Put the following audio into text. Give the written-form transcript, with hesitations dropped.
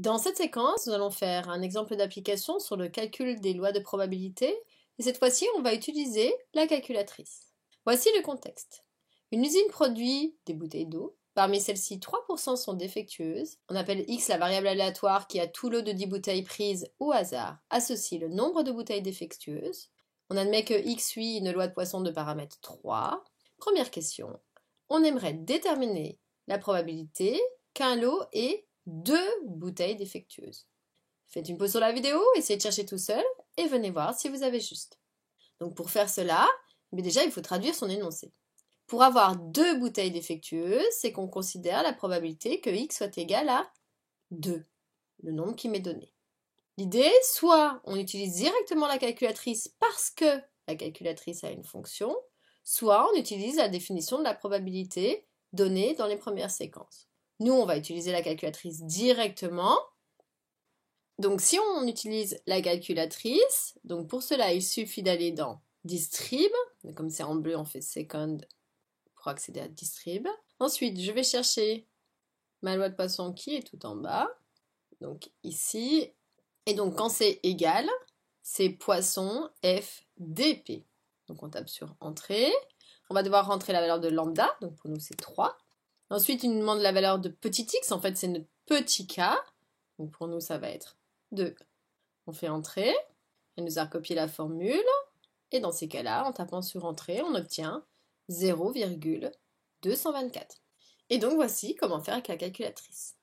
Dans cette séquence, nous allons faire un exemple d'application sur le calcul des lois de probabilité et cette fois-ci, on va utiliser la calculatrice. Voici le contexte. Une usine produit des bouteilles d'eau. Parmi celles-ci, 3% sont défectueuses. On appelle X la variable aléatoire qui a tout lot de 10 bouteilles prises au hasard associe le nombre de bouteilles défectueuses. On admet que X suit une loi de Poisson de paramètre 3. Première question. On aimerait déterminer la probabilité qu'un lot ait 2 bouteilles défectueuses. Faites une pause sur la vidéo, essayez de chercher tout seul et venez voir si vous avez juste. Donc pour faire cela, déjà il faut traduire son énoncé. Pour avoir 2 bouteilles défectueuses, c'est qu'on considère la probabilité que x soit égal à 2, le nombre qui m'est donné. L'idée, soit on utilise directement la calculatrice parce que la calculatrice a une fonction, soit on utilise la définition de la probabilité donnée dans les premières séquences. Nous, on va utiliser la calculatrice directement. Donc si on utilise la calculatrice, donc pour cela, il suffit d'aller dans Distrib, comme c'est en bleu, on fait Second pour accéder à Distrib. Ensuite, je vais chercher ma loi de Poisson qui est tout en bas, donc ici. Et donc quand c'est égal, c'est Poisson F dp. Donc on tape sur Entrée. On va devoir rentrer la valeur de lambda, donc pour nous c'est 3. Ensuite, il nous demande la valeur de petit x, en fait c'est notre petit k. Donc pour nous ça va être 2. On fait Entrée, elle nous a recopié la formule. Et dans ces cas-là, en tapant sur Entrée, on obtient 0,224. Et donc voici comment faire avec la calculatrice.